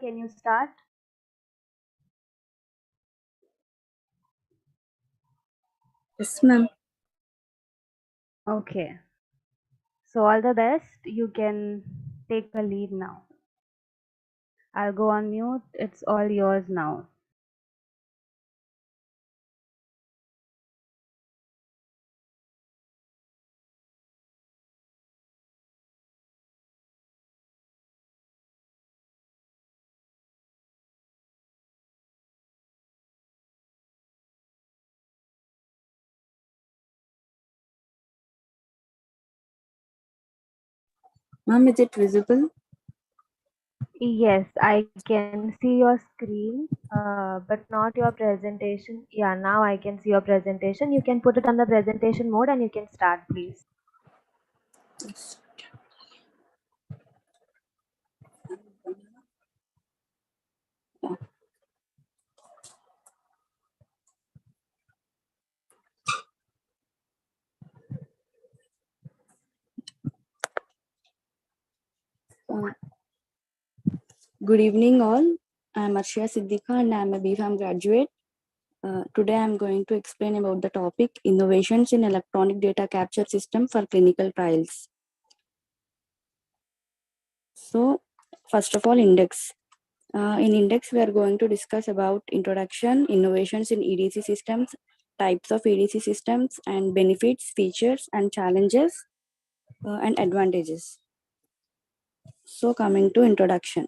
can you start? Yes, ma'am. Okay. So all the best. You can take a lead now. I'll go on mute. It's all yours now. Ma'am, is it visible? Yes, I can see your screen, but not your presentation. Yeah, now I can see your presentation. You can put it on the presentation mode and you can start, please. Yes. Uh, Good evening, all. I'm Arshia Siddika and I'm a BFAM graduate. Today I'm going to explain about the topic Innovations in Electronic Data Capture System for Clinical Trials. So, first of all, index. In index, we are going to discuss about introduction, innovations in EDC systems, types of EDC systems, and benefits, features, and challenges, and advantages. So, coming to introduction.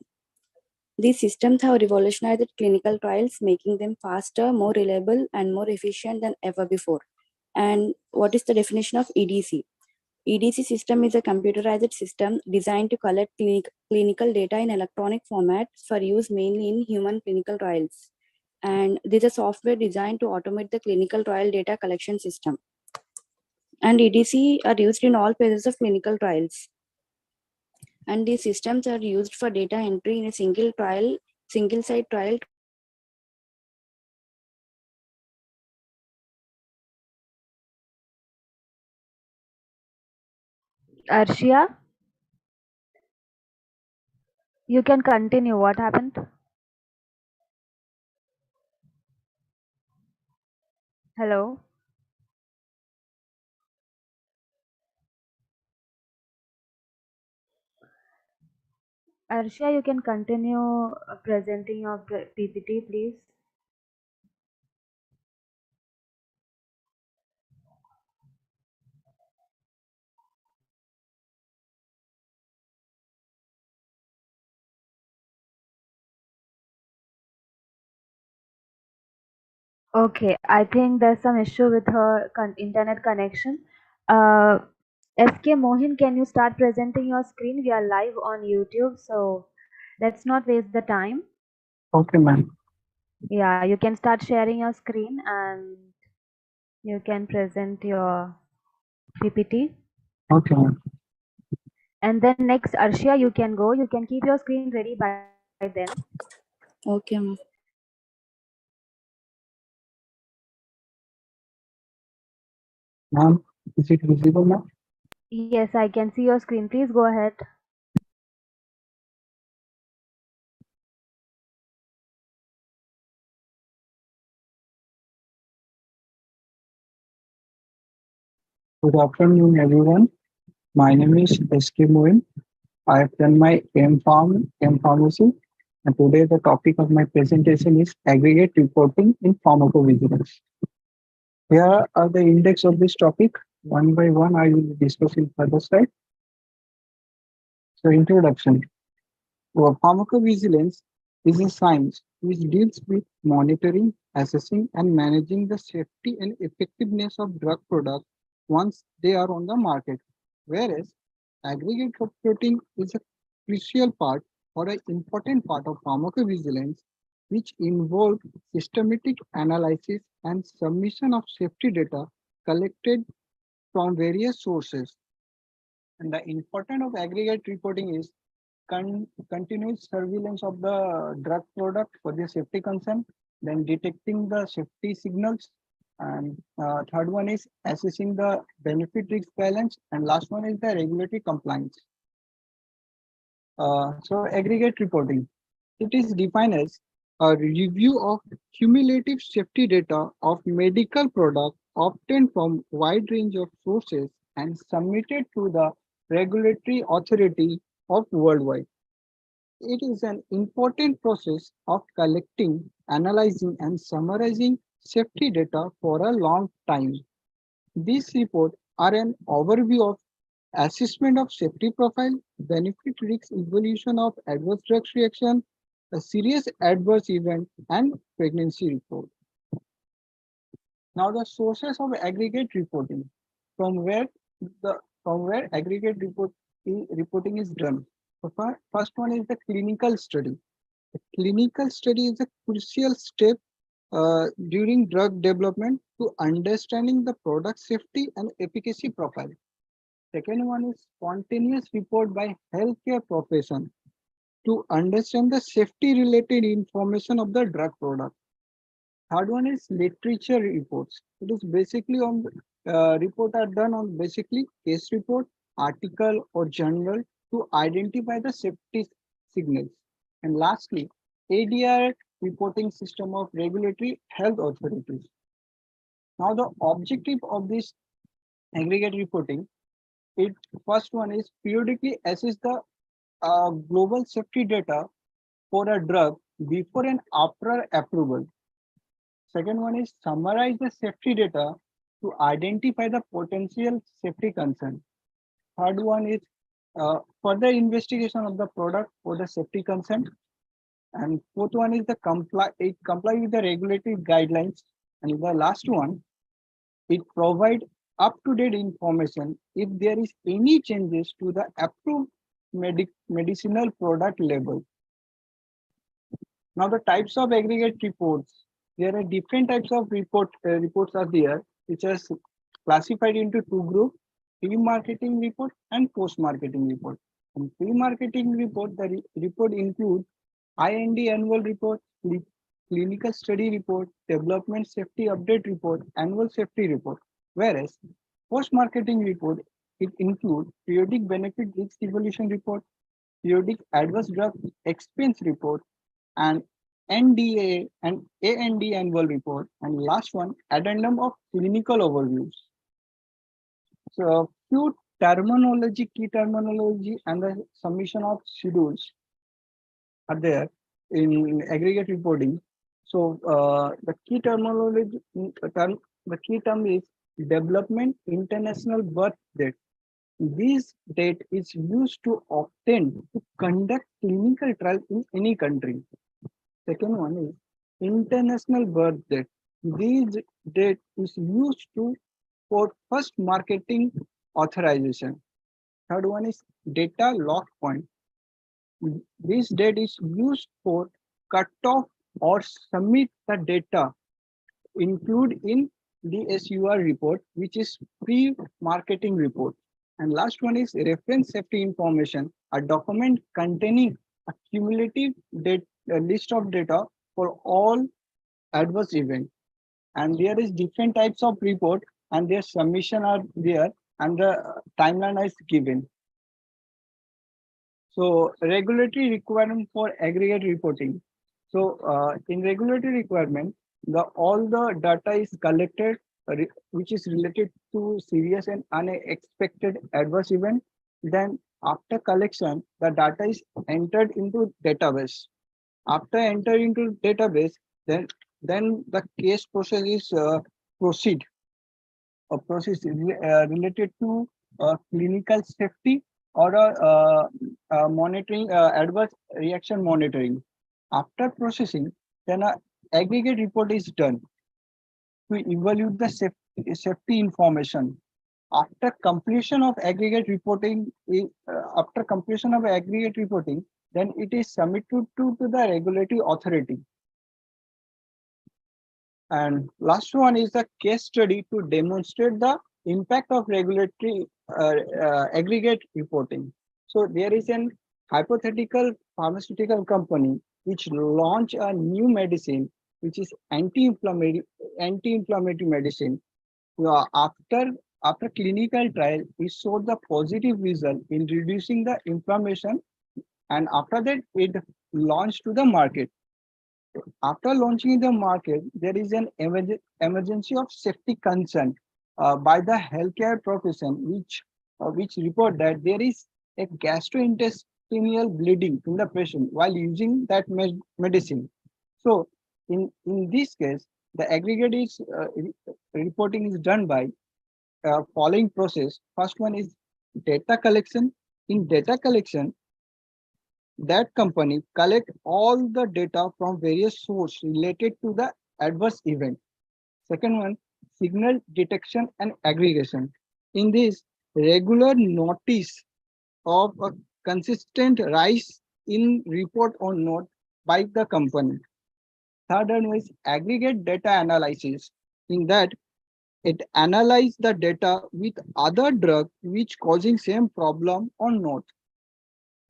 These systems have revolutionized clinical trials, making them faster, more reliable, and more efficient than ever before. And what is the definition of EDC? EDC system is a computerized system designed to collect clinical data in electronic format for use mainly in human clinical trials. And this is a software designed to automate the clinical trial data collection system. And EDC are used in all phases of clinical trials. And these systems are used for data entry in a single site trial. Arshia, you can continue. What happened? Hello? Arshia, you can continue presenting your PPT, please. Okay, I think there's some issue with her internet connection. Uh, SK Mohin, can you start presenting your screen? We are live on YouTube, so let's not waste the time. Okay, ma'am. Yeah, you can start sharing your screen and you can present your PPT. Okay, ma'am. And then next, Arshia, you can go. You can keep your screen ready by then. Okay, ma'am. Ma'am, is it visible, ma'am? Yes, I can see your screen. Please go ahead. Good afternoon, everyone. My name is SK Moin. I have done my M Pharmacy, and today the topic of my presentation is aggregate reporting in pharmacovigilance. Here are the index of this topic. One by one, I will discuss in further slide. So, introduction. Well, pharmacovigilance is a science which deals with monitoring, assessing, and managing the safety and effectiveness of drug products once they are on the market. Whereas aggregate reporting is a crucial part or an important part of pharmacovigilance, which involves systematic analysis and submission of safety data collected from various sources. And the importance of aggregate reporting is continuous surveillance of the drug product for the safety concern, then detecting the safety signals, and third one is assessing the benefit risk balance, and last one is the regulatory compliance. So aggregate reporting. It is defined as a review of cumulative safety data of medical products obtained from wide range of sources and submitted to the regulatory authority of worldwide. It is an important process of collecting, analyzing, and summarizing safety data for a long time. These reports are an overview of assessment of safety profile, benefit risk evolution of adverse drug reaction, a serious adverse event, and pregnancy report. Now the sources of aggregate reporting, from where the from where aggregate reporting is done. The first one is the clinical study. The clinical study is a crucial step during drug development to understanding the product safety and efficacy profile. Second one is spontaneous report by healthcare profession to understand the safety related information of the drug product. Third one is literature reports. It is basically on report are done on basically case report, article or journal to identify the safety signals. And lastly, ADR reporting system of regulatory health authorities. Now the objective of this aggregate reporting, it first one is periodically assess the global safety data for a drug before and after approval. Second one is summarize the safety data to identify the potential safety concern. Third one is further investigation of the product for the safety concern. And fourth one is it comply with the regulatory guidelines. And the last one, it provide up-to-date information if there is any changes to the approved medicinal product label. Now the types of aggregate reports, there are different types of reports are there, which are classified into two groups: pre-marketing report and post-marketing report. In pre-marketing report, the report includes IND annual report, clinical study report, development safety update report, annual safety report. Whereas post-marketing report, it includes periodic benefit risk evaluation report, periodic adverse drug expense report, and NDA and AND annual report, and last one, addendum of clinical overviews. So key terminology and the submission of schedules are there in aggregate reporting. So the key terminology, the key term is development international birth date. This date is used to obtain to conduct clinical trial in any country. Second one is international birth date. This date is used to for first marketing authorization. Third one is data lock point. This date is used for cutoff or submit the data include in the SUR report, which is pre-marketing report. And last one is reference safety information, a document containing a cumulative list of data for all adverse events. And there is different types of report and their submission are there and the timeline is given. So regulatory requirement for aggregate reporting. So in regulatory requirement, all the data is collected which is related to serious and unexpected adverse event. Then after collection, the data is entered into database. After entering into database, then the case process is proceed. A process related to clinical safety or monitoring adverse reaction monitoring. After processing, then a aggregate report is done to evaluate the safety information. After completion of aggregate reporting, then it is submitted to the regulatory authority. And last one is the case study to demonstrate the impact of regulatory aggregate reporting. So there is an hypothetical pharmaceutical company which launch a new medicine, which is anti-inflammatory medicine. After clinical trial, we showed the positive result in reducing the inflammation and after that it launched to the market. After launching in the market, there is an emergency of safety concern by the healthcare profession, which report that there is a gastrointestinal bleeding in the patient while using that medicine. So, in this case, the aggregate is reporting is done by following process. First one is data collection. In data collection, that company collect all the data from various sources related to the adverse event. Second one, signal detection and aggregation. In this, regular notice of a consistent rise in report or note by the company. Third one is aggregate data analysis. In that, it analyze the data with other drug which causing same problem or not.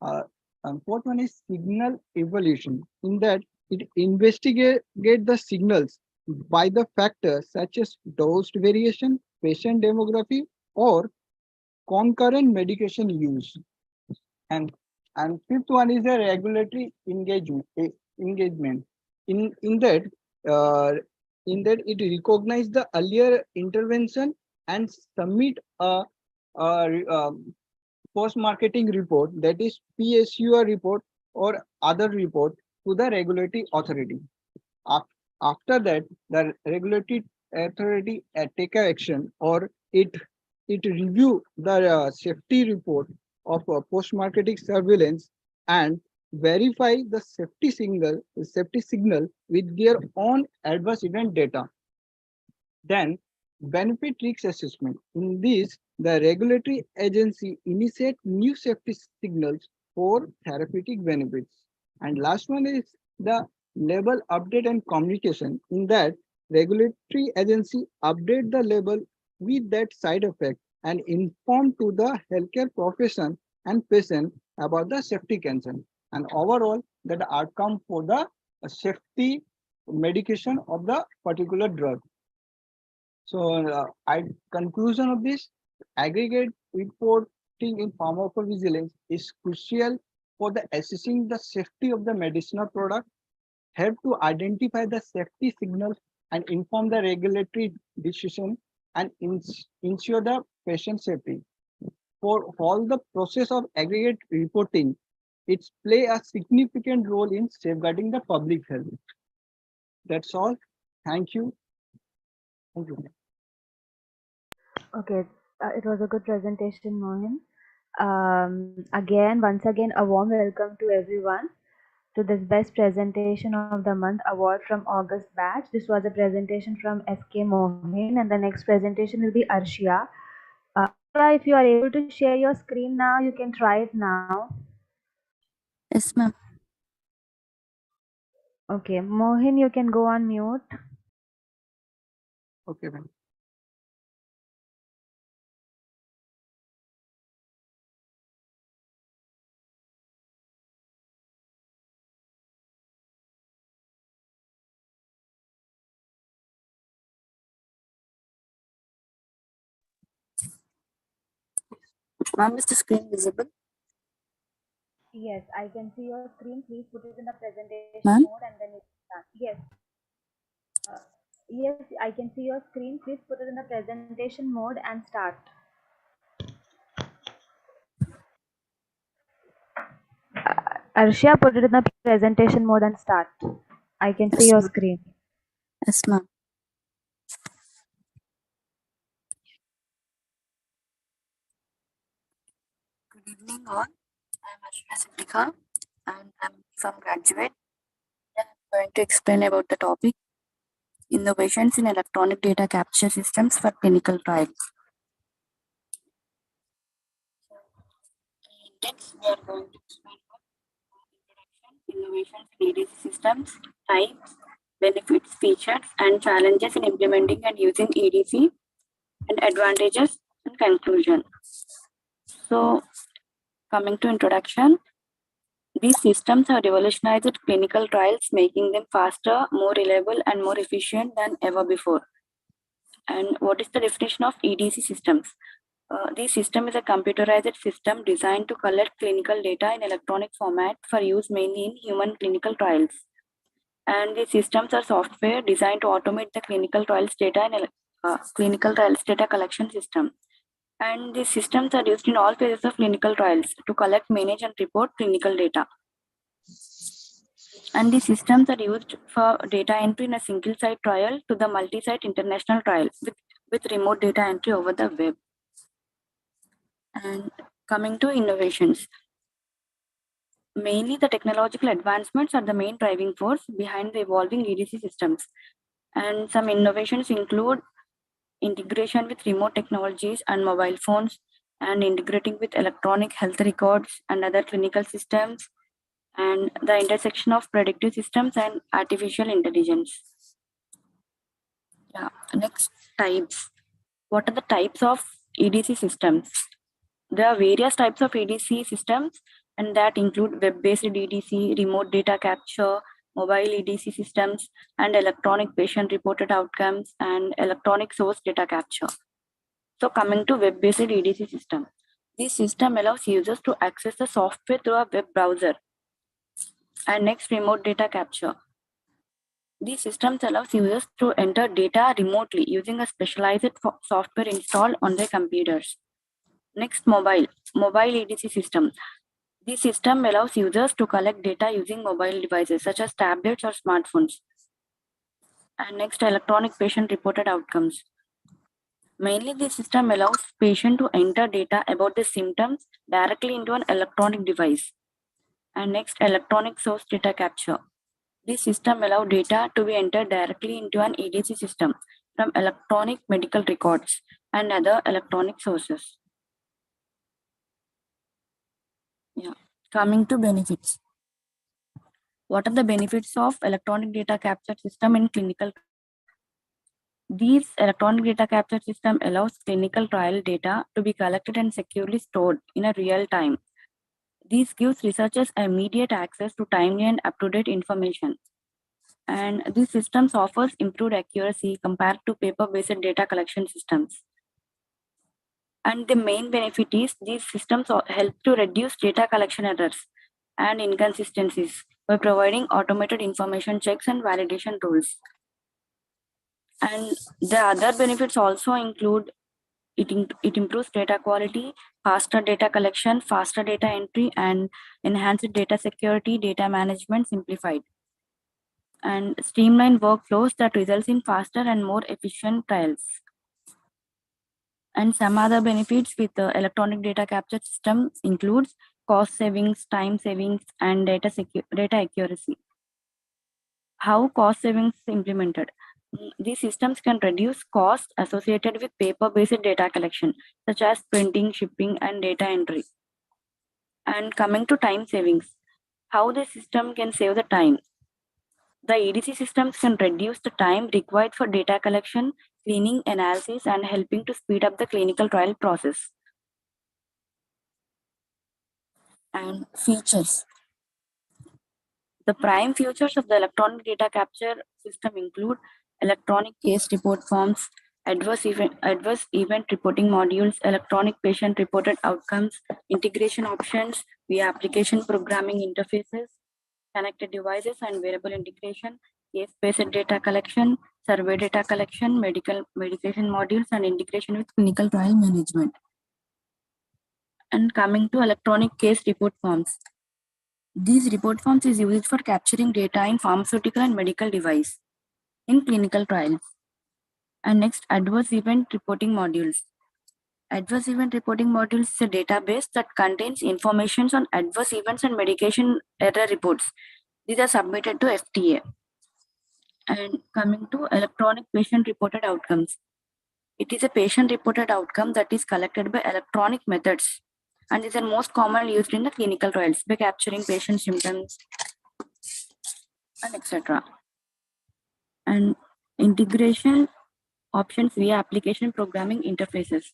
Uh, and fourth one is signal evolution. In that, it investigate the signals by the factors such as dose variation, patient demography, or concurrent medication use. And fifth one is the regulatory engagement. In that, uh, it recognize the earlier intervention and submit a post-marketing report, that is PSUR report or other report, to the regulatory authority. After that, the regulatory authority take a action, or it review the safety report of post-marketing surveillance and verify the safety signal with their own adverse event data. Then, benefit risk assessment. In this, the regulatory agency initiate new safety signals for therapeutic benefits. And last one is the label update and communication. In that, regulatory agency update the label with that side effect and inform to the healthcare profession and patient about the safety concern. And overall, that outcome for the safety medication of the particular drug. So, I conclusion of this, aggregate reporting in pharmacovigilance is crucial for the assessing the safety of the medicinal product, help to identify the safety signals and inform the regulatory decision and ensure the patient safety. For all the process of aggregate reporting, it's play a significant role in safeguarding the public health. That's all. Thank you. Thank you. Okay, it was a good presentation, Mohin. Once again, a warm welcome to everyone to this best presentation of the month award from August batch. This was a presentation from SK Mohin, and the next presentation will be Arshia. Arshia, if you are able to share your screen now, you can try it now. Yes, ma'am. Okay, Mohin, you can go on mute. Okay, ma'am. Ma'am, is the screen visible? Yes, I can see your screen. Please put it in the presentation Ma'am? mode and then you can start. Yes. Uh, yes, I can see your screen. Please put it in the presentation mode and start. Arshia, put it in the presentation mode and start. I can see Yes, your ma'am. screen. Yes, ma'am. Good evening, all. I'm Ashna Siddhika, and I'm from graduate. I'm going to explain about the topic innovations in electronic data capture systems for clinical trials. Next, we are going to explain about innovations in EDC systems, types, benefits, features, and challenges in implementing and using EDC, and advantages and conclusion. So, coming to introduction, these systems have revolutionized clinical trials, making them faster, more reliable, and more efficient than ever before. And what is the definition of EDC systems? This system is a computerized system designed to collect clinical data in electronic format for use mainly in human clinical trials. And these systems are software designed to automate the clinical trials data in clinical trials data collection system. And these systems are used in all phases of clinical trials to collect, manage, and report clinical data. And these systems are used for data entry in a single site trial to the multi-site international trial with remote data entry over the web. And coming to innovations, mainly the technological advancements are the main driving force behind the evolving EDC systems. And some innovations include integration with remote technologies and mobile phones, and integrating with electronic health records and other clinical systems, and the intersection of predictive systems and artificial intelligence. Yeah. Next, types. What are the types of EDC systems? There are various types of EDC systems, and that include web-based EDC, remote data capture, mobile EDC systems, and electronic patient-reported outcomes, and electronic source data capture. So coming to web-based EDC system. This system allows users to access the software through a web browser. And next, remote data capture. These systems allows users to enter data remotely using a specialized software installed on their computers. Next, mobile EDC system. This system allows users to collect data using mobile devices such as tablets or smartphones. And next, electronic patient reported outcomes. Mainly, this system allows patient to enter data about the symptoms directly into an electronic device. And next, electronic source data capture. This system allows data to be entered directly into an EDC system from electronic medical records and other electronic sources. Yeah. Coming to benefits. What are the benefits of electronic data capture system in clinical trials? These electronic data capture system allows clinical trial data to be collected and securely stored in a real time. This gives researchers immediate access to timely and up-to-date information. And these systems offers improved accuracy compared to paper-based data collection systems. And the main benefit is these systems help to reduce data collection errors and inconsistencies by providing automated information checks and validation tools. And the other benefits also include it improves data quality, faster data collection, faster data entry, and enhanced data security, data management simplified, and streamlined workflows that results in faster and more efficient trials. And some other benefits with the electronic data capture system includes cost savings, time savings, and data accuracy. How cost savings is implemented? These systems can reduce costs associated with paper-based data collection, such as printing, shipping, and data entry. And coming to time savings, how the system can save the time? The EDC systems can reduce the time required for data collection, cleaning, analysis, and helping to speed up the clinical trial process. And features. The prime features of the electronic data capture system include electronic case report forms, adverse event reporting modules, electronic patient reported outcomes, integration options via application programming interfaces, connected devices and wearable integration, case-based data collection, survey data collection, medication modules, and integration with clinical trial management. And coming to electronic case report forms. These report forms is used for capturing data in pharmaceutical and medical device in clinical trials. And next, adverse event reporting modules. Adverse event reporting modules is a database that contains information on adverse events and medication error reports. These are submitted to FDA. And coming to electronic patient reported outcomes. It is a patient reported outcome that is collected by electronic methods, and these are most commonly used in the clinical trials by capturing patient symptoms and etc. And integration options via application programming interfaces.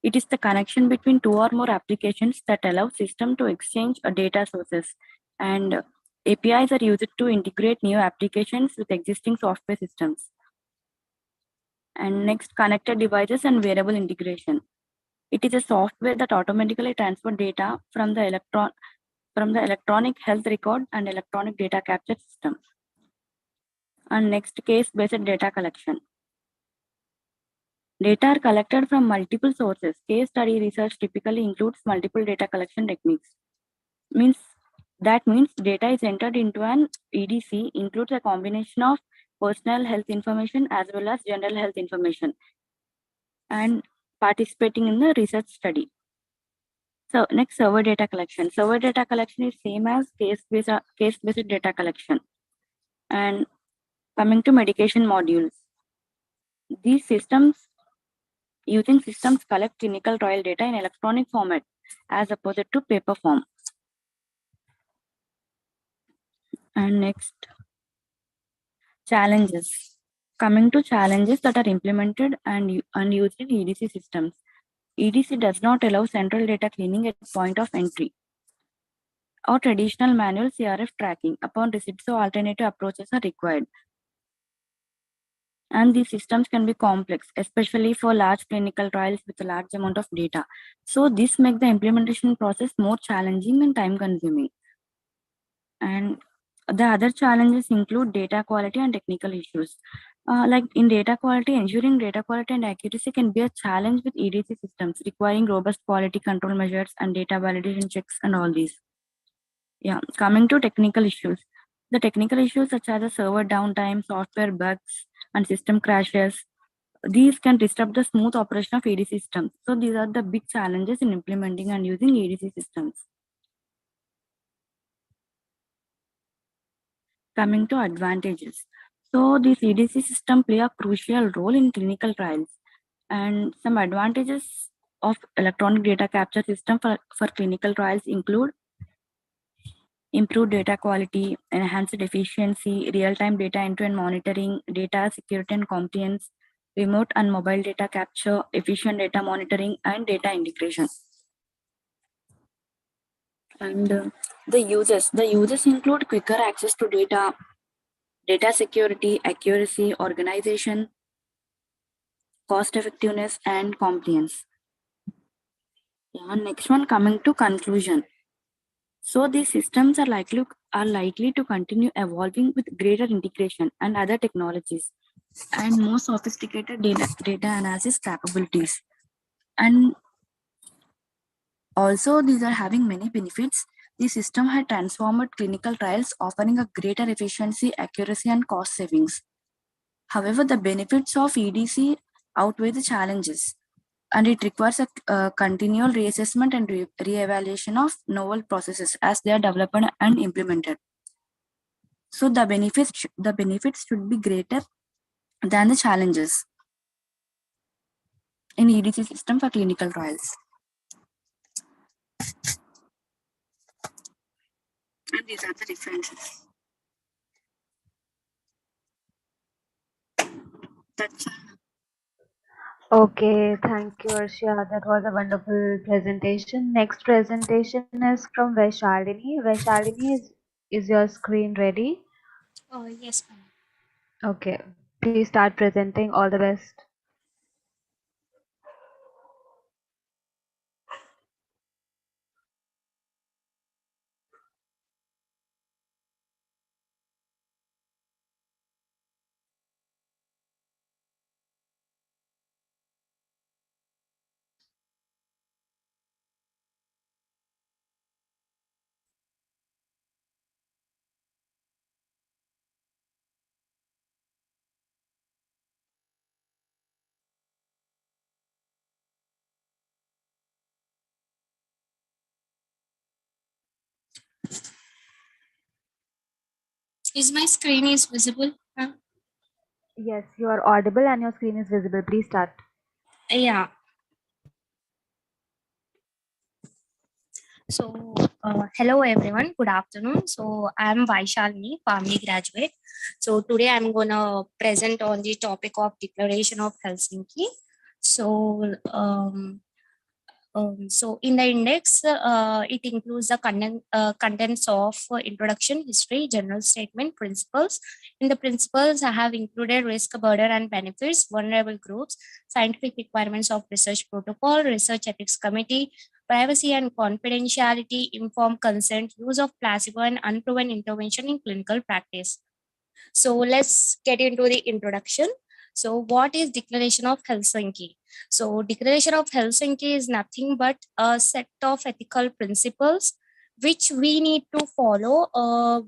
It is the connection between two or more applications that allow system to exchange data sources, and APIs are used to integrate new applications with existing software systems. And next, connected devices and wearable integration. It is a software that automatically transfers data from the electronic health record and electronic data capture system. And next, case-based data collection. Data are collected from multiple sources. Case study research typically includes multiple data collection techniques. That means data is entered into an EDC includes a combination of personal health information as well as general health information and participating in the research study. So next, server data collection. Server data collection is same as case-based data collection. And coming to medication modules. These using systems collect clinical trial data in electronic format as opposed to paper form. And next, challenges. Coming to challenges that are implemented and used in EDC systems. EDC does not allow central data cleaning at point of entry or traditional manual CRF tracking. Upon receipt, so alternative approaches are required. And these systems can be complex, especially for large clinical trials with a large amount of data. So this makes the implementation process more challenging and time consuming. And the other challenges include data quality and technical issues. Like in data quality, ensuring data quality and accuracy can be a challenge with EDC systems, requiring robust quality control measures and data validation checks and all these. Yeah, coming to technical issues. The technical issues such as the server downtime, software bugs, and system crashes, these can disrupt the smooth operation of EDC systems. So these are the big challenges in implementing and using EDC systems. Coming to advantages. So this EDC system play a crucial role in clinical trials. And some advantages of electronic data capture system for clinical trials include improved data quality, enhanced efficiency, real-time data entry and monitoring, data security and compliance, remote and mobile data capture, efficient data monitoring, and data integration. And the uses include quicker access to data, data security, accuracy, organization, cost effectiveness, and compliance. Yeah, next one, coming to conclusion. So these systems are likely to continue evolving with greater integration and other technologies and more sophisticated data analysis capabilities. And also these are having many benefits. The system had transformed clinical trials, offering a greater efficiency, accuracy, and cost savings. However, the benefits of EDC outweigh the challenges, and it requires a continual reassessment and re-evaluation of novel processes as they are developed and implemented. So the benefits should be greater than the challenges in EDC system for clinical trials. And these are the differences. That's Okay, thank you, Arshia. That was a wonderful presentation. Next presentation is from Vaishaldini. Vaishaldini, is your screen ready? Yes, ma'am. Okay, please start presenting. All the best. Is my screen is visible? Yes, you are audible and your screen is visible. Please start. Yeah. So, hello everyone. Good afternoon. So, I'm Vaishalini, PharmD graduate. So, today I'm gonna present on the topic of Declaration of Helsinki. So, So in the index, it includes the contents of introduction, history, general statement, principles. In the principles, I have included risk, burden, and benefits, vulnerable groups, scientific requirements of research protocol, research ethics committee, privacy and confidentiality, informed consent, use of placebo and unproven intervention in clinical practice. So let's get into the introduction. So what is Declaration of Helsinki? So Declaration of Helsinki is nothing but a set of ethical principles which we need to follow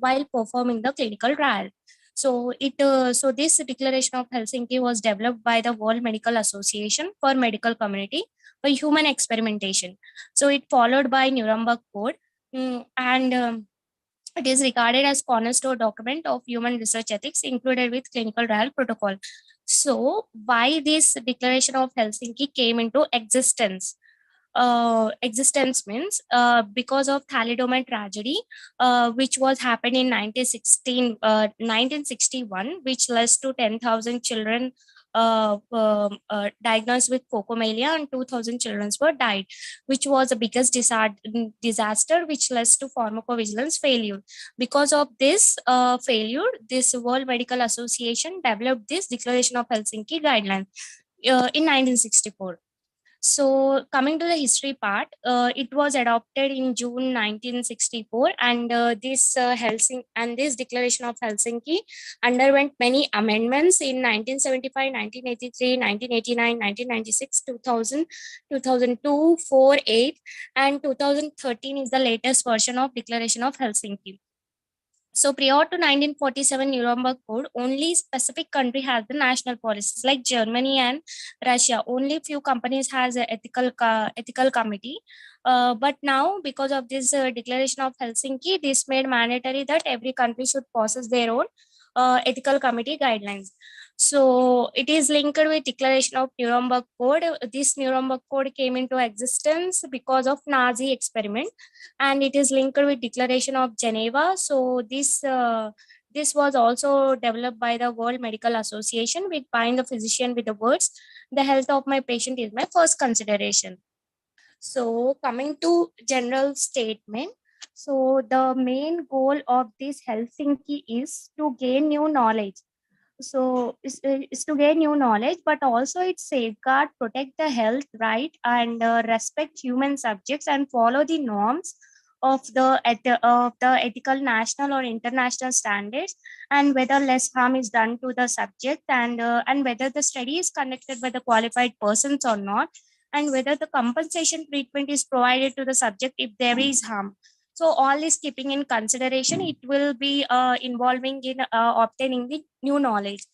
while performing the clinical trial. So this Declaration of Helsinki was developed by the World Medical Association for medical community for human experimentation. So it followed by Nuremberg Code, and it is regarded as cornerstone document of human research ethics included with clinical trial protocol. So why this Declaration of Helsinki came into existence? Existence means because of thalidomide tragedy, which was happened in 1961, which led to 10,000 children diagnosed with cocomalia and 2,000 children were died, which was the biggest disaster which led to pharmacovigilance failure. Because of this failure, this World Medical Association developed this Declaration of Helsinki guideline in 1964. So coming to the history part, it was adopted in June 1964, and this Declaration of Helsinki underwent many amendments in 1975, 1983, 1989, 1996, 2000, 2002, 4, 8, and 2013 is the latest version of Declaration of Helsinki. So prior to 1947 Nuremberg Code, only specific country has the national policies like Germany and Russia. Only few companies has a ethical committee. But now, because of this Declaration of Helsinki, this made mandatory that every country should possess their own ethical committee guidelines. So it is linked with Declaration of Nuremberg Code. This Nuremberg Code came into existence because of Nazi experiment, and it is linked with Declaration of Geneva. So this was also developed by the World Medical Association, which bind the physician with the words, "The health of my patient is my first consideration." So coming to general statement. So the main goal of this Helsinki is to gain new knowledge. So is to gain new knowledge, but also it safeguard, protect the health right, and respect human subjects and follow the norms of the ethical national or international standards, and whether less harm is done to the subject, and whether the study is conducted by the qualified persons or not, and whether the compensation treatment is provided to the subject if there is harm. So all is keeping in consideration, it will be involving in obtaining the new knowledge.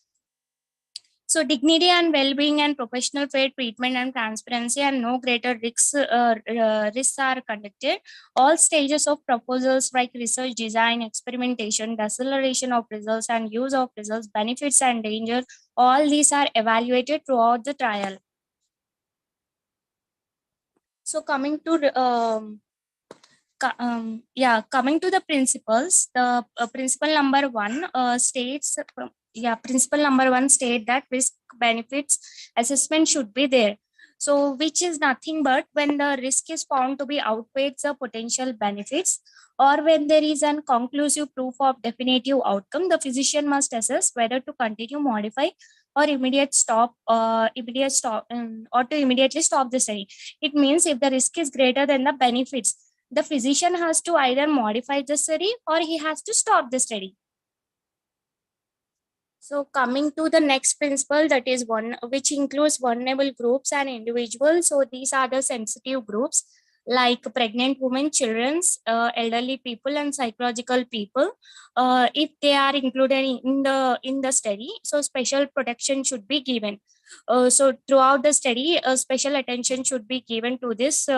So dignity and well-being and professional fair treatment and transparency and no greater risks are conducted. All stages of proposals like research, design, experimentation, deceleration of results and use of results, benefits and danger, all these are evaluated throughout the trial. So coming to coming to the principles, the principle number one states, principle number one state that risk benefits assessment should be there. So which is nothing but when the risk is found to be outweighs the potential benefits, or when there is an conclusive proof of definitive outcome, the physician must assess whether to continue, modify, or or to immediately stop the study. It means if the risk is greater than the benefits, the physician has to either modify the study or he has to stop the study. So coming to the next principle, that is one which includes vulnerable groups and individuals. So these are the sensitive groups like pregnant women, children, elderly people, and psychological people. If they are included in the study, so special protection should be given. So throughout the study, special attention should be given to these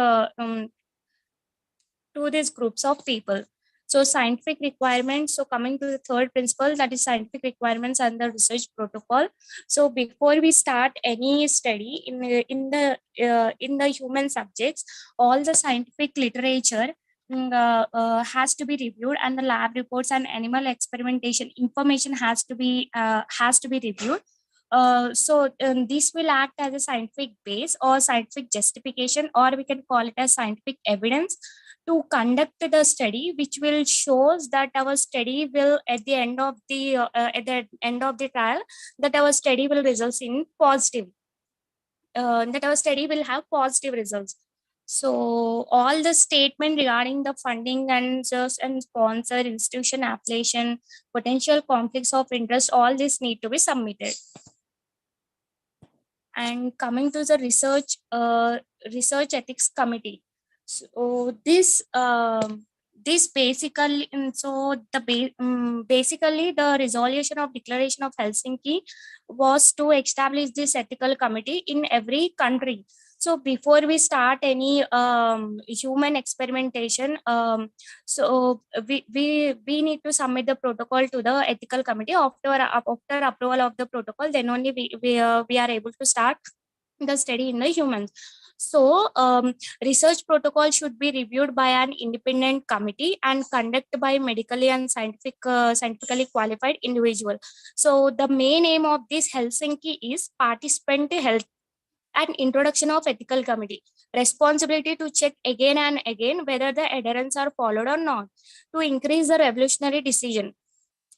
groups of people. So scientific requirements. So coming to the third principle, that is scientific requirements and the research protocol. So before we start any study in the human subjects, all the scientific literature has to be reviewed, and the lab reports and animal experimentation information has to be reviewed. This will act as a scientific base or scientific justification, or we can call it as scientific evidence to conduct the study, which will shows that our study will at the end of the trial, that our study will result in positive, that our study will have positive results. So all the statement regarding the funding and sponsor, institution affiliation, potential conflicts of interest, all this need to be submitted. And coming to the research ethics committee, so this basically, basically the resolution of Declaration of Helsinki was to establish this ethical committee in every country. So before we start any human experimentation, we need to submit the protocol to the ethical committee. After approval of the protocol, then only we are able to start the study in the humans. So research protocol should be reviewed by an independent committee and conducted by medically and scientifically qualified individual. So the main aim of this Helsinki is participant health and introduction of ethical committee, responsibility to check again and again whether the adherence are followed or not, to increase the revolutionary decision.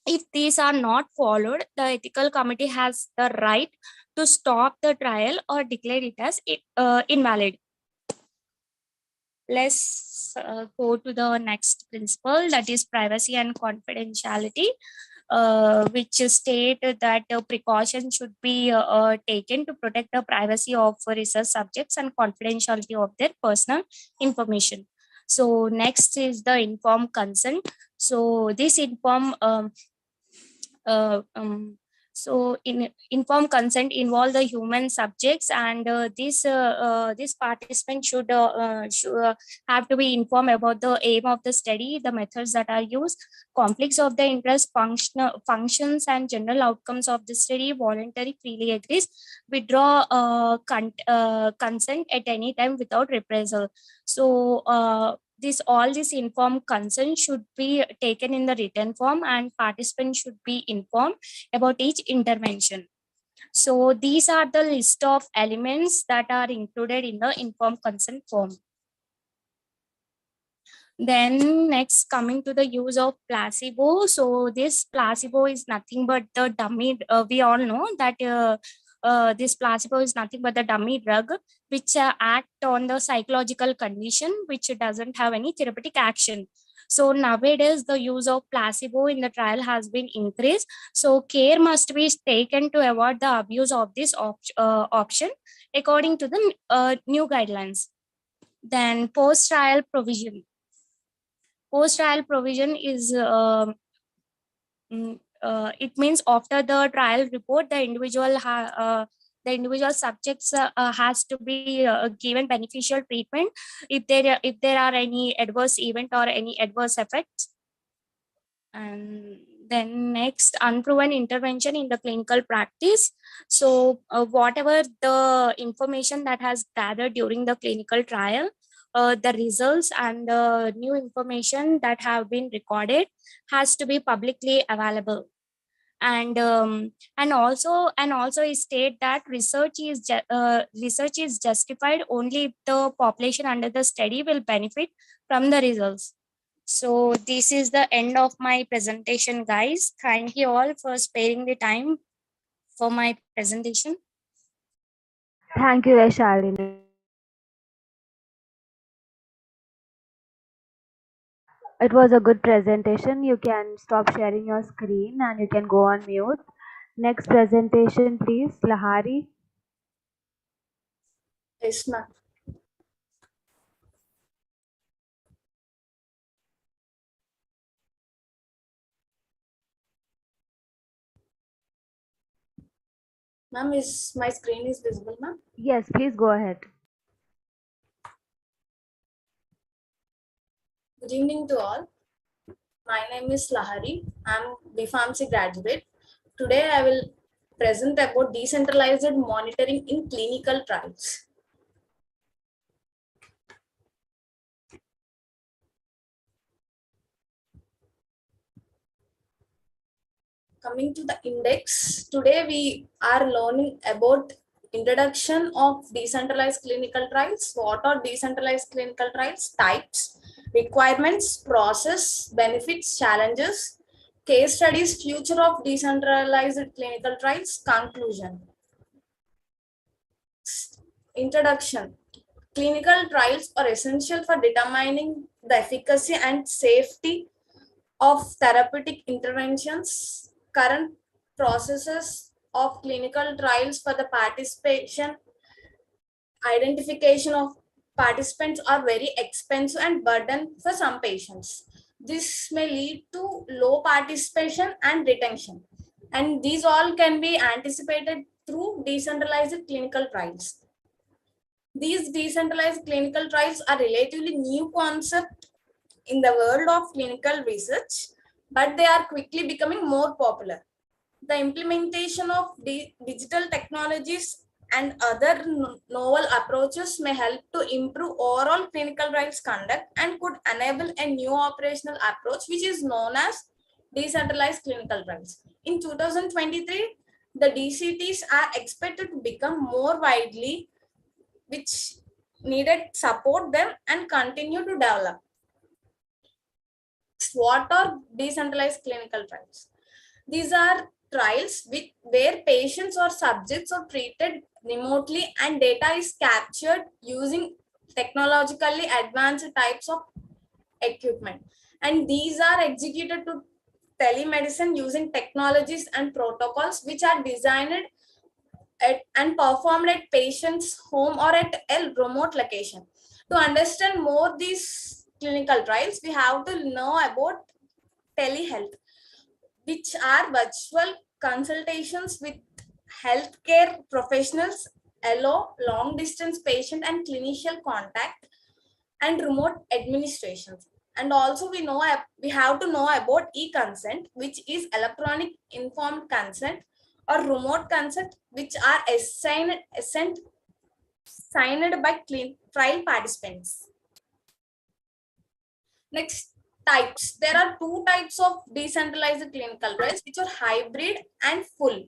If these are not followed, the ethical committee has the right to stop the trial or declare it as invalid. Let's go to the next principle, that is privacy and confidentiality, which state that precautions should be taken to protect the privacy of research subjects and confidentiality of their personal information. So next is the informed consent. So this uh, um, informed consent involve the human subjects, and this participant should have to be informed about the aim of the study, the methods that are used, conflicts of the interest, functions and general outcomes of the study. Voluntary freely agrees, withdraw consent at any time without reprisal. So all this informed consent should be taken in the written form, and participants should be informed about each intervention. So these are the list of elements that are included in the informed consent form. Then next, coming to the use of placebo. So this placebo is nothing but the dummy. We all know that this placebo is nothing but the dummy drug which act on the psychological condition, which doesn't have any therapeutic action. So nowadays the use of placebo in the trial has been increased. So care must be taken to avoid the abuse of this option according to the new guidelines. Then post-trial provision. Post-trial provision is it means after the trial report, the individual subjects has to be given beneficial treatment if there are any adverse event or any adverse effects. And then next, unproven intervention in the clinical practice. So whatever the information that has gathered during the clinical trial, the results and the new information that have been recorded has to be publicly available. And also it state that research is justified only if the population under the study will benefit from the results. So this is the end of my presentation, guys. Thank you all for sparing the time for my presentation. Thank you, Vaishali. It was a good presentation. You can stop sharing your screen and you can go on mute. Next presentation, please, Lahari. Yes, ma'am. Ma'am, is my screen is visible, ma'am? Yes, please go ahead. Good evening to all. My name is Lahari. I'm B.Pharmacy graduate. Today I will present about decentralized monitoring in clinical trials. coming to the index, today we are learning about introduction of decentralized clinical trials. What are decentralized clinical trials? Types, requirements, process, benefits, challenges, case studies, future of decentralized clinical trials, conclusion. Introduction. Clinical trials are essential for determining the efficacy and safety of therapeutic interventions. Current processes of clinical trials for the participation, identification of participants are very expensive and burden for some patients. This may lead to low participation and retention. And these all can be anticipated through decentralized clinical trials. These decentralized clinical trials are relatively new concept in the world of clinical research, but they are quickly becoming more popular. The implementation of digital technologies and other novel approaches may help to improve overall clinical trials conduct and could enable a new operational approach which is known as decentralized clinical trials. In 2023, the DCTs are expected to become more widely, which needed support them and continue to develop. What are decentralized clinical trials? These are trials where patients or subjects are treated remotely and data is captured using technologically advanced types of equipment. And these are executed to telemedicine using technologies and protocols which are designed and performed at patient's home or at a remote location. To understand more these clinical trials, we have to know about telehealth, which are virtual consultations with healthcare professionals, allow long distance patient and clinician contact and remote administration. And also we have to know about e-consent, which is electronic informed consent, or remote consent, which are signed by trial participants. Next, types. There are two types of decentralized clinical trials, which are hybrid and full.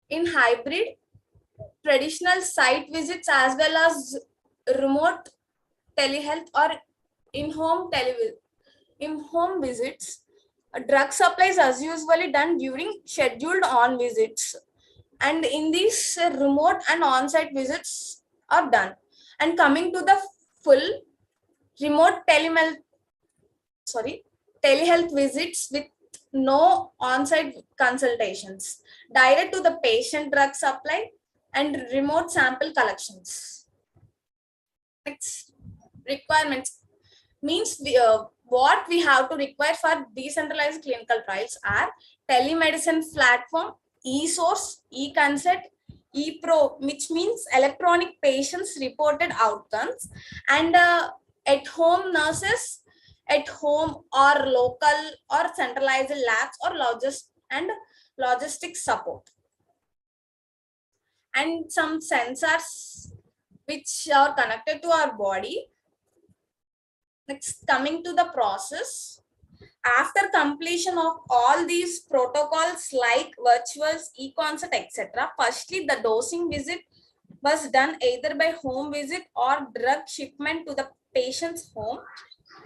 In hybrid, traditional site visits as well as remote telehealth or in-home visits. Drug supplies are usually done during scheduled on visits, and in these remote and on-site visits are done. And coming to the full, remote telehealth visits with no on-site consultations, direct to the patient drug supply and remote sample collections. Next, requirements means what we have to require for decentralized clinical trials are telemedicine platform, e-source, e-consent, e-pro, which means electronic patients reported outcomes, and at home nurses, at home or local or centralized labs or logistics support, and some sensors which are connected to our body. Next, coming to the process. After completion of all these protocols like virtuals, e-consult, etc., firstly the dosing visit was done either by home visit or drug shipment to the patient's home.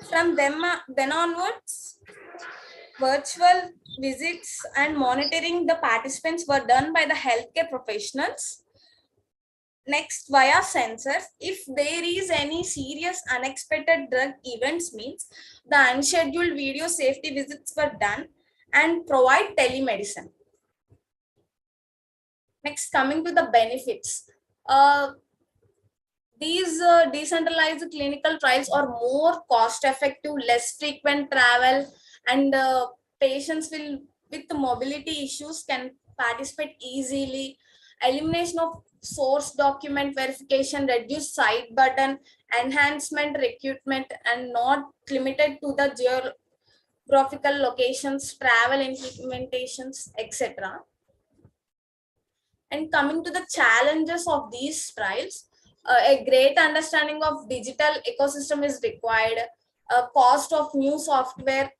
From then onwards, virtual visits and monitoring the participants were done by the healthcare professionals. Next, via sensors, if there is any serious unexpected drug events, means the unscheduled video safety visits were done and provide telemedicine. Next, coming to the benefits. These decentralized clinical trials are more cost effective, less frequent travel, and patients with mobility issues can participate easily. Elimination of source document verification, reduce site burden, enhancement recruitment, and not limited to the geographical locations, travel implementations, etc. And coming to the challenges of these trials, a great understanding of digital ecosystem is required. Cost of new software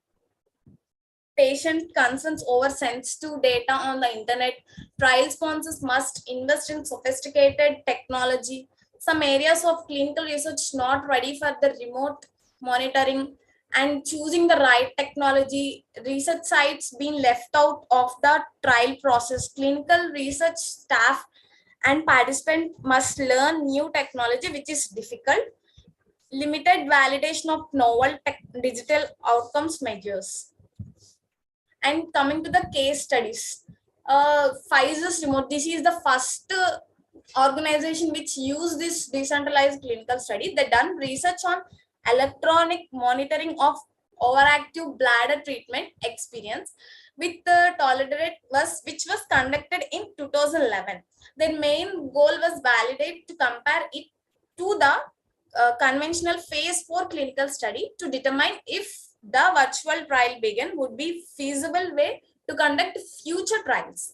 patient concerns over sensitive data on the internet. Trial sponsors must invest in sophisticated technology. Some areas of clinical research not ready for the remote monitoring and choosing the right technology. Research sites being left out of the trial process. Clinical research staff and participant must learn new technology, which is difficult. Limited validation of novel digital outcomes measures. And coming to the case studies, Pfizer's remote, this is the first organization which use this decentralized clinical study. They done research on electronic monitoring of overactive bladder treatment experience with the tolerate was which was conducted in 2011. Their main goal was validate to compare it to the conventional phase 4 clinical study to determine if the virtual trial begin would be feasible way to conduct future trials.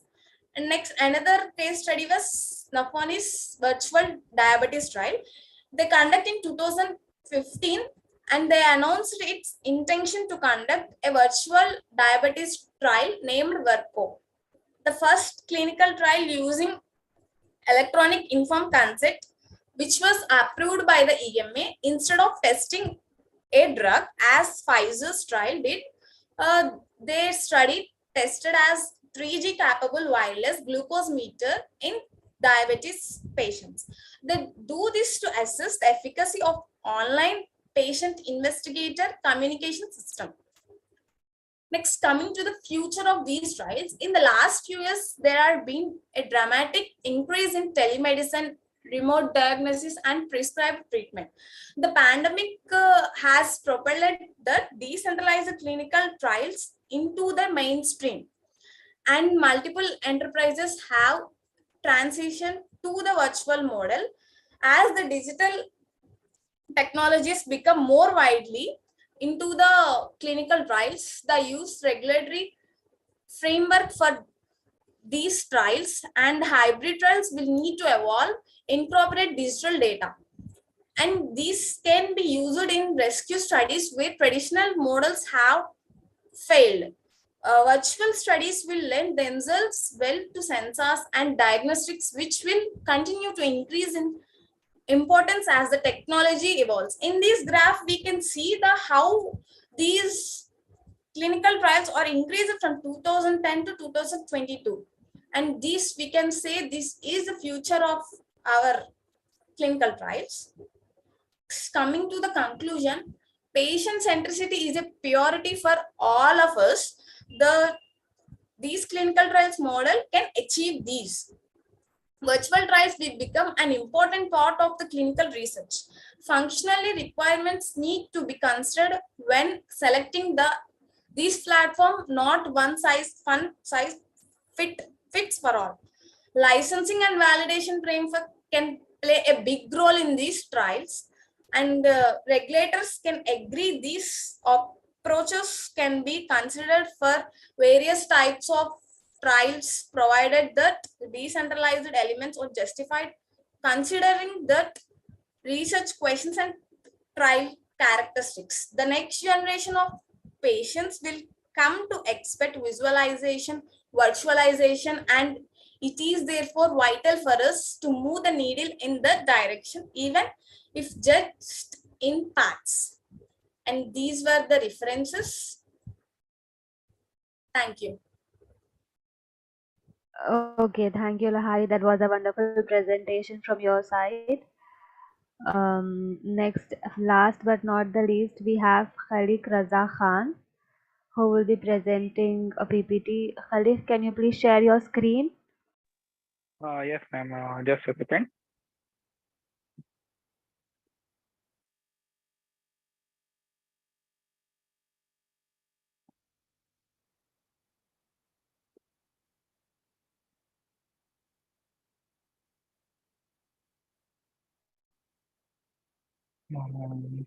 And next, another case study was Naponis virtual diabetes trial. They conduct in 2015 and they announced its intention to conduct a virtual diabetes trial named Verco. The first clinical trial using electronic informed consent, which was approved by the EMA instead of testing a drug as Pfizer's trial did. Their study tested as 3G capable wireless glucose meter in diabetes patients. They do this to assess the efficacy of online patient investigator communication system. Next, coming to the future of these trials, in the last few years, there have been a dramatic increase in telemedicine, remote diagnosis, and prescribed treatment. The pandemic has propelled the decentralized clinical trials into the mainstream, and multiple enterprises have transitioned to the virtual model. As the digital technologies become more widely into the clinical trials, the use regulatory framework for these trials and hybrid trials will need to evolve, incorporate digital data. And these can be used in rescue studies where traditional models have failed. Virtual studies will lend themselves well to sensors and diagnostics, which will continue to increase in importance as the technology evolves. In this graph, we can see the how these clinical trials are increased from 2010 to 2022. And this, we can say, this is the future of our clinical trials. Coming to the conclusion, patient centricity is a priority for all of us. These clinical trials model can achieve these. Virtual trials will become an important part of the clinical research. Functionally, requirements need to be considered when selecting these platform. Not one size fits for all. Licensing and validation framework can play a big role in these trials, and regulators can agree these approaches can be considered for various types of trials, provided that decentralized elements are justified, considering that research questions and trial characteristics. The next generation of patients will come to expect visualization, virtualization, and it is therefore vital for us to move the needle in that direction, even if just in parts. And these were the references. Thank you. Okay, thank you, Lahari. That was a wonderful presentation from your side. Next, last but not the least, we have Khalik Raza Khan, who will be presenting a PPT. Khalif, can you please share your screen? Yes, ma'am. Just a second. Um,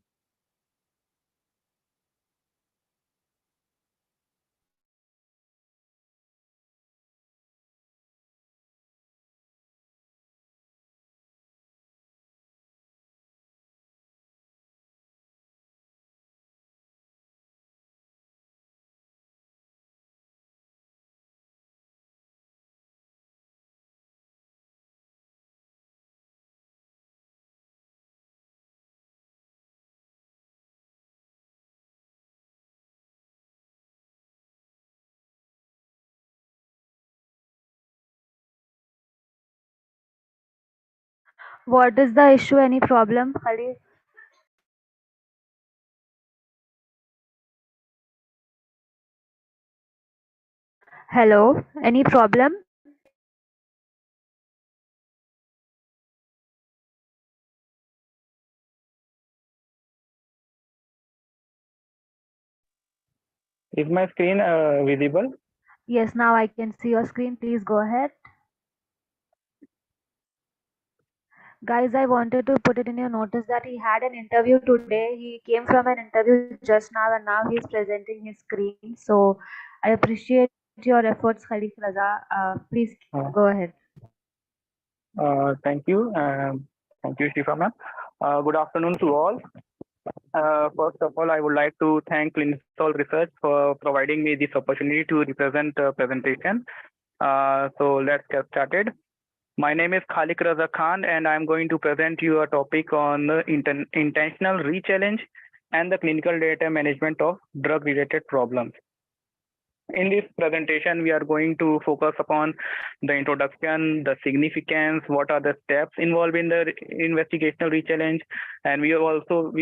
What is the issue? Any problem, Khalid? Hello, any problem? Is my screen visible? Yes, now I can see your screen. Please go ahead. Guys, I wanted to put it in your notice that he had an interview today. He came from an interview just now and now he's presenting his screen. So I appreciate your efforts, Khalid Raza. Please Uh, go ahead. Thank you. Thank you, Shifa ma'am. Good afternoon to all. First of all, I would like to thank Clinosol Research for providing me this opportunity to represent the presentation. So let's get started. My name is Khalik Raza Khan, and I'm going to present you a topic on the intentional re-challenge and the clinical data management of drug-related problems. In this presentation, we are going to focus upon the introduction, the significance, what are the steps involved in the investigational re-challenge, and we will also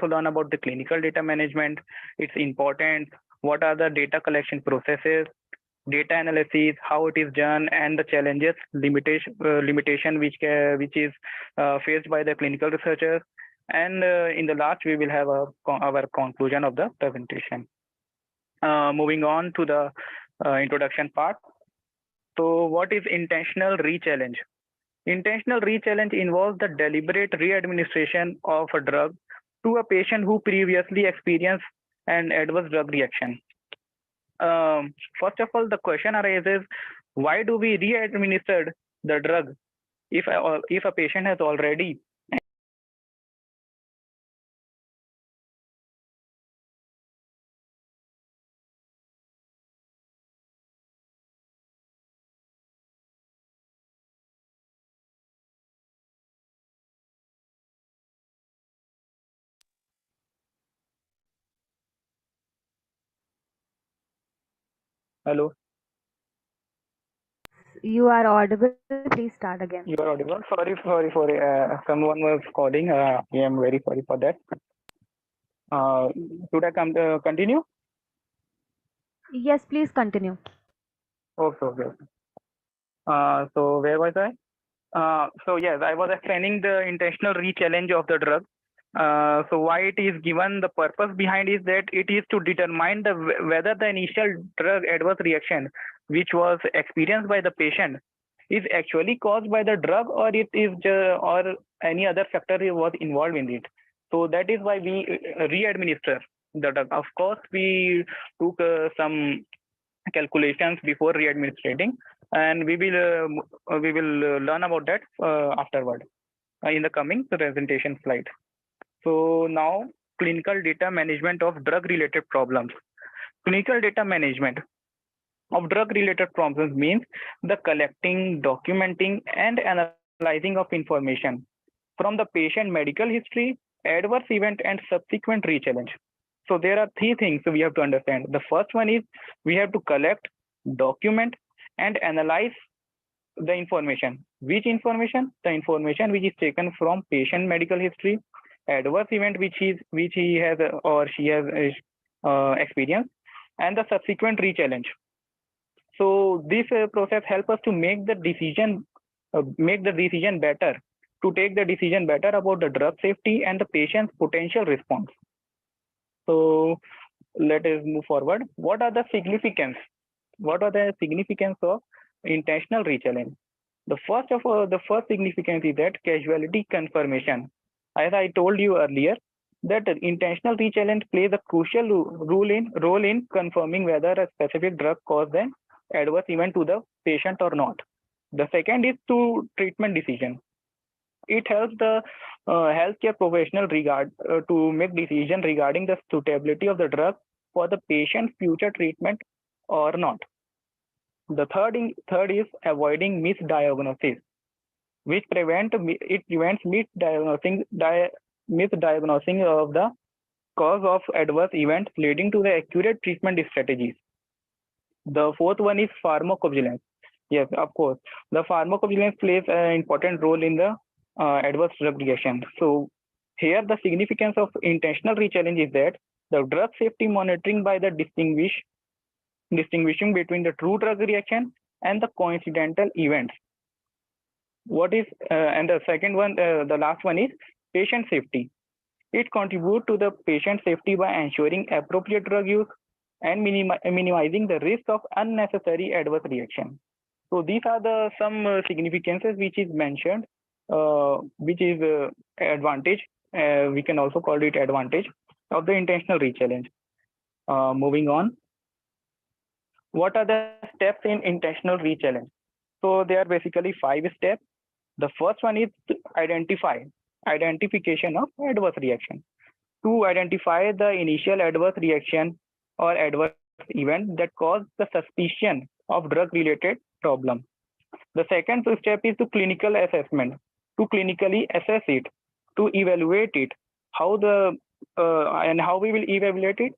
learn about the clinical data management, its importance, what are the data collection processes, data analysis, how it is done, and the challenges, limitation which is faced by the clinical researchers. And in the last, we will have our conclusion of the presentation. Moving on to the introduction part. So, what is intentional re-challenge? Intentional re-challenge involves the deliberate re-administration of a drug to a patient who previously experienced an adverse drug reaction. First of all, the question arises: why do we re-administer the drug if a patient has already hello? You are audible. Please start again. You are audible. Sorry for someone was calling. I am very sorry for that. Should I continue? Yes, please continue. Okay. So where was I? So yes, I was explaining the intentional re-challenge of the drug. So why it is given, the purpose behind is that it is to determine whether the initial drug adverse reaction which was experienced by the patient is actually caused by the drug, or it is or any other factor was involved in it. So that is why we re-administer the drug. Of course, we took some calculations before re-administrating, and we will learn about that afterward in the coming presentation slide. So now, clinical data management of drug related problems. Clinical data management of drug related problems means the collecting, documenting, and analyzing of information from the patient medical history, adverse event, and subsequent re-challenge. So there are three things we have to understand. The first one is we have to collect, document, and analyze the information. Which information? The information which is taken from patient medical history, adverse event which he has or she has experienced, and the subsequent re-challenge. So this process helps us to make the decision better, to take the decision better about the drug safety and the patient's potential response. So let us move forward. What are the significance? What are the significance of intentional re-challenge? The first significance is that causality confirmation. As I told you earlier, that intentional re-challenge plays a crucial role in confirming whether a specific drug caused an adverse event to the patient or not. The second is to treatment decision. It helps the healthcare professional to make decision regarding the suitability of the drug for the patient's future treatment or not. The third is avoiding misdiagnosis, which prevents misdiagnosing of the cause of adverse events, leading to the accurate treatment strategies. The fourth one is pharmacovigilance. Yes, of course. The pharmacovigilance plays an important role in the adverse drug reaction. So here the significance of intentional rechallenge is that the drug safety monitoring by the distinguishing between the true drug reaction and the coincidental events. What is and the second one, the last one is patient safety. It contributes to the patient safety by ensuring appropriate drug use and minimizing the risk of unnecessary adverse reaction. So these are the some significances which is mentioned, which is advantage. We can also call it advantage of the intentional rechallenge. Moving on, what are the steps in intentional rechallenge? So there are basically 5 steps. The first one is to identification of adverse reaction. To identify the initial adverse reaction or adverse event that cause the suspicion of drug related problem. The second step is to clinical assessment, to clinically assess it, to evaluate it. How the and how we will evaluate it?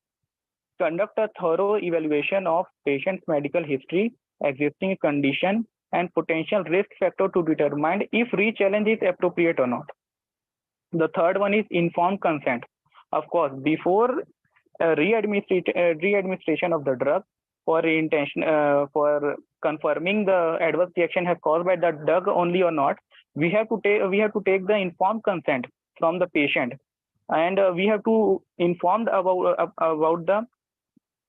Conduct a thorough evaluation of patient's medical history, existing condition, and potential risk factor to determine if re-challenge is appropriate or not. The third one is informed consent. Of course, before readministration of the drug for confirming the adverse reaction has caused by the drug only or not, we have to take the informed consent from the patient, and we have to inform about the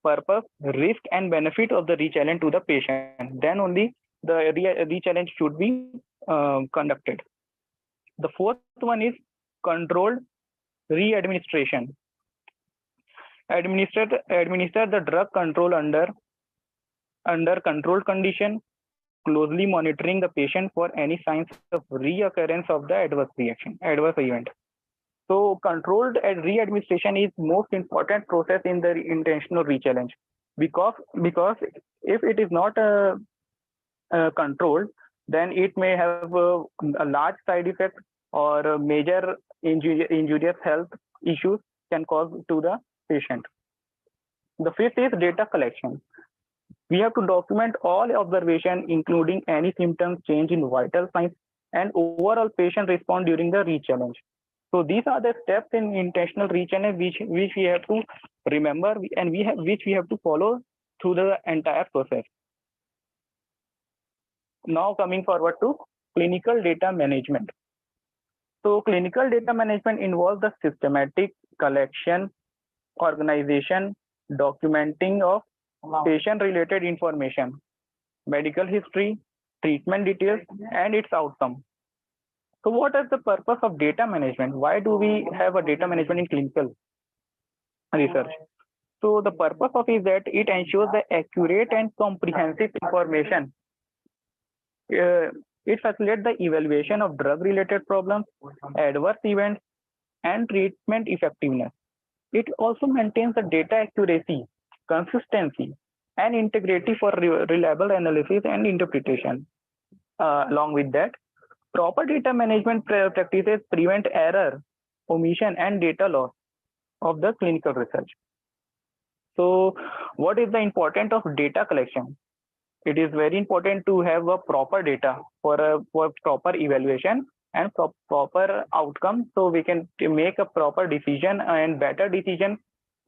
purpose, risk, and benefit of the re-challenge to the patient. Then only the re-challenge should be conducted. The fourth one is controlled re-administration. Administer the drug control under controlled condition, closely monitoring the patient for any signs of reoccurrence of the adverse event. So controlled re-administration is most important process in the intentional re-challenge, because if it is not controlled, then it may have a large side effect or a major injurious health issues can cause to the patient. The fifth is data collection. We have to document all observation, including any symptoms, change in vital signs, and overall patient response during the re-challenge. So these are the steps in intentional re-challenge which we have to remember, and which we have to follow through the entire process. Now coming forward to clinical data management. So clinical data management involves the systematic collection, organization, documenting of patient-related information, medical history, treatment details, and its outcome. So what is the purpose of data management? Why do we have a data management in clinical research? So the purpose of is that it ensures the accurate and comprehensive information. It facilitates the evaluation of drug-related problems, adverse events, and treatment effectiveness. It also maintains the data accuracy, consistency, and integrity for reliable analysis and interpretation. Along with that, proper data management practices prevent error, omission, and data loss of the clinical research. So, what is the importance of data collection? It is very important to have a proper data for proper evaluation and proper outcome, so we can make a proper decision and better decision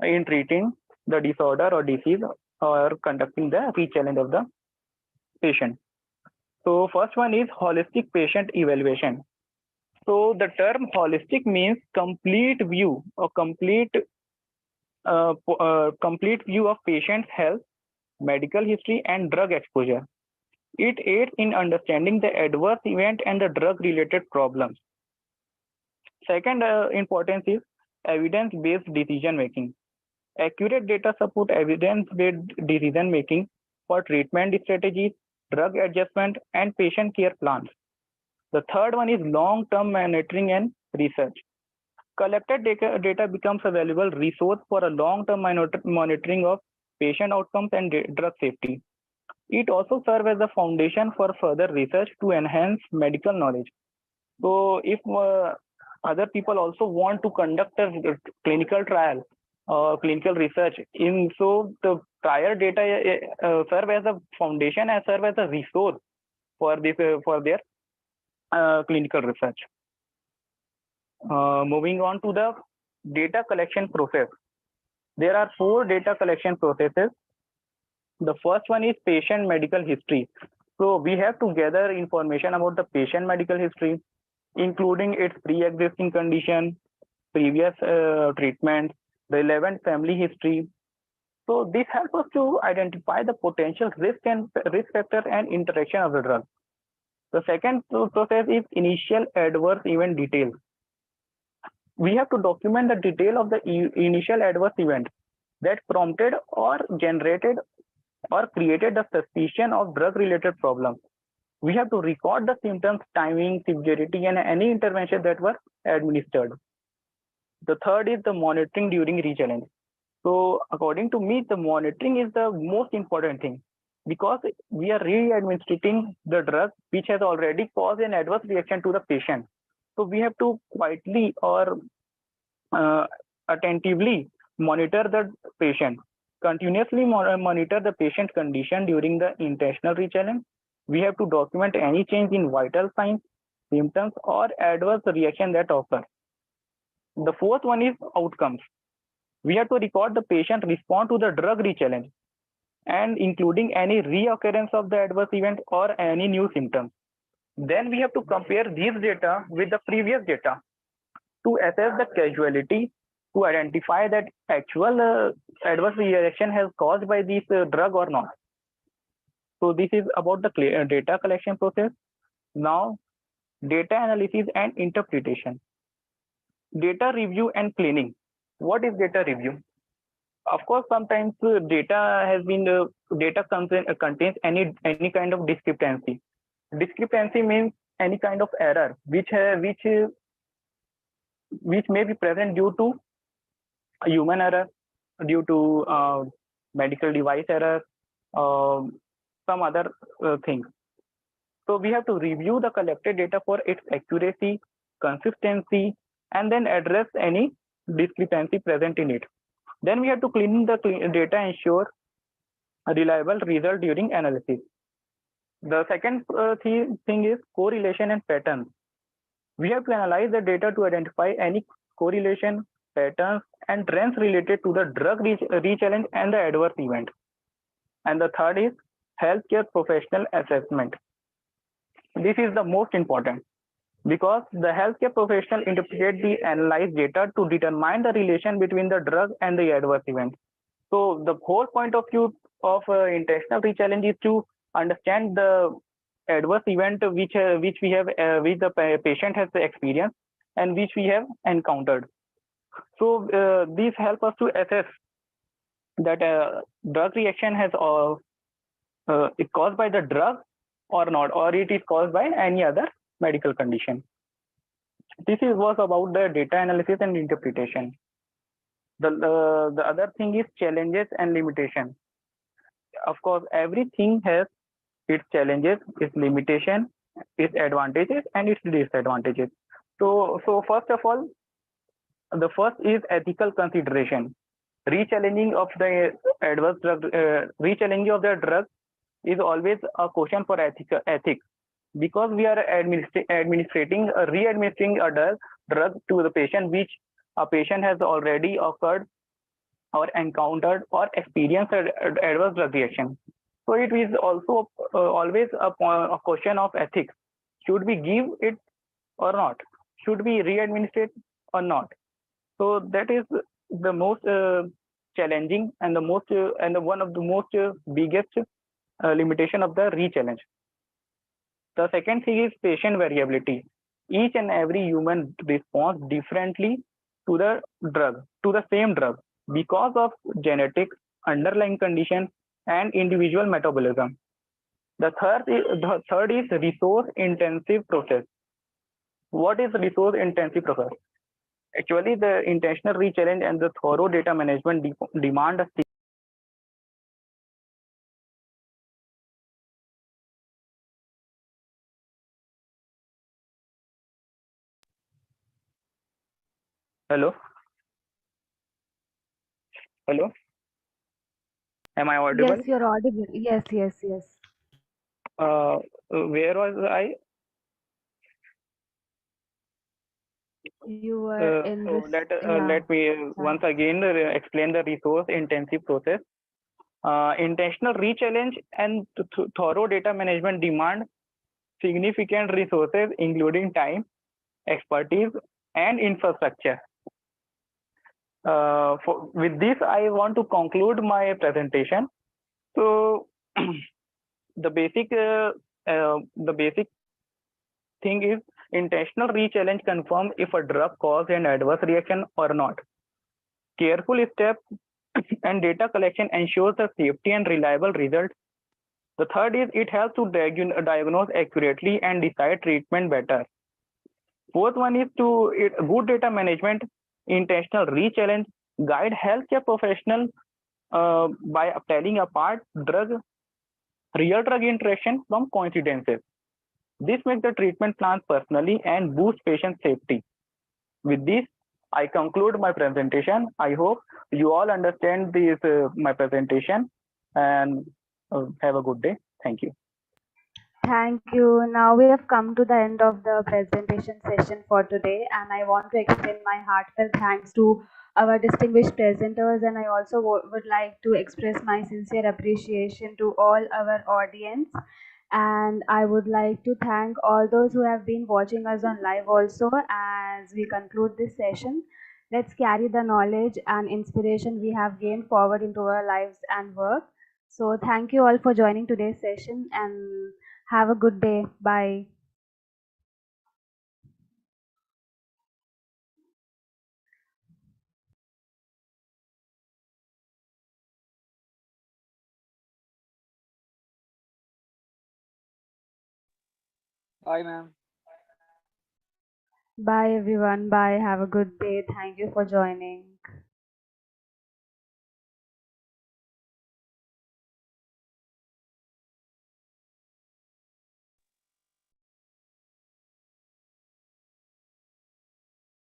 in treating the disorder or disease or conducting the re-challenge of the patient. So first one is holistic patient evaluation. So the term holistic means complete view or complete view of patient's health, medical history, and drug exposure. It aids in understanding the adverse event and the drug-related problems. Second importance is evidence-based decision making. Accurate data support evidence-based decision making for treatment strategies, drug adjustment, and patient care plans. The third one is long-term monitoring and research. Collected data becomes a valuable resource for a long-term monitoring of patient outcomes and drug safety. It also serves as a foundation for further research to enhance medical knowledge. So if other people also want to conduct a clinical trial or clinical research, so the prior data serve as a foundation and serve as a resource for this for their clinical research. Moving on to the data collection process. There are 4 data collection processes. The first one is patient medical history. So we have to gather information about the patient medical history, including its pre-existing condition, previous treatment, relevant family history. So this helps us to identify the potential risk factor and interaction of the drug. The second process is initial adverse event details. We have to document the detail of the initial adverse event that prompted or generated or created the suspicion of drug-related problems. We have to record the symptoms, timing, severity, and any intervention that were administered. The third is the monitoring during re-challenge. So according to me, the monitoring is the most important thing because we are re-administering the drug which has already caused an adverse reaction to the patient. So we have to quietly or attentively monitor the patient, continuously monitor the patient condition during the intentional re-challenge. We have to document any change in vital signs, symptoms, or adverse reaction that occur. The fourth one is outcomes. We have to record the patient response to the drug re-challenge and including any reoccurrence of the adverse event or any new symptoms. Then we have to compare these data with the previous data to assess the causality, to identify that actual adverse reaction has caused by this drug or not. So this is about the data collection process. Now, data analysis and interpretation. Data review and cleaning. What is data review? Of course, sometimes data has been data contains any kind of discrepancy. Discrepancy means any kind of error which may be present due to a human error, due to medical device error, some other things. So we have to review the collected data for its accuracy, consistency, and then address any discrepancy present in it. Then we have to clean the data, ensure a reliable result during analysis. The second thing is correlation and patterns. We have to analyze the data to identify any correlation, patterns, and trends related to the drug re-challenge and the adverse event. And the third is healthcare professional assessment. This is the most important because the healthcare professional interpret the analyzed data to determine the relation between the drug and the adverse event. So the whole point of view of intentional re-challenge is to understand the adverse event which we have which the patient has experienced and which we have encountered. So these help us to assess that drug reaction has is caused by the drug or not, or it is caused by any other medical condition. This was about the data analysis and interpretation. The other thing is challenges and limitations. Of course, everything has its challenges, its limitation, its advantages, and its disadvantages. So first of all, the first is ethical consideration. Re-challenging of the adverse drug, re-challenging of the drug is always a question for ethics because we are administering re-administering a drug to the patient which a patient has already occurred or encountered or experienced adverse drug reaction. So it is also always a question of ethics. Should we give it or not? Should we re-administrate or not? So that is the most challenging and the most and one of the most biggest limitation of the re-challenge. The second thing is patient variability. Each and every human responds differently to the drug, to the same drug, because of genetics, underlying condition, and individual metabolism. The third is resource intensive process. What is resource intensive process? Actually, the intentional re-challenge and the thorough data management demand a Hello? Hello? Am I audible? Yes, you're audible. Yes, yes, yes. Where was I? You were in So this, let yeah. let me Sorry. once again explain the resource intensive process. Intentional re-challenge and thorough data management demand significant resources, including time, expertise, and infrastructure. With this, I want to conclude my presentation. So, the basic thing is intentional re-challenge confirm if a drug caused an adverse reaction or not. Careful steps and data collection ensures the safety and reliable results. The third is it helps to diagnose accurately and decide treatment better. Fourth one is good data management, intentional re-challenge, guide healthcare professional by telling apart real drug interaction from coincidences. This makes the treatment plans personally and boosts patient safety. With this, I conclude my presentation. I hope you all understand this my presentation and have a good day. Thank you. Thank you. Now we have come to the end of the presentation session for today, and I want to extend my heartfelt thanks to our distinguished presenters, and I also would like to express my sincere appreciation to all our audience. And I would like to thank all those who have been watching us on live also. As we conclude this session, let's carry the knowledge and inspiration we have gained forward into our lives and work. So thank you all for joining today's session, and have a good day. Bye. Bye, ma'am. Bye, everyone. Bye. Have a good day. Thank you for joining.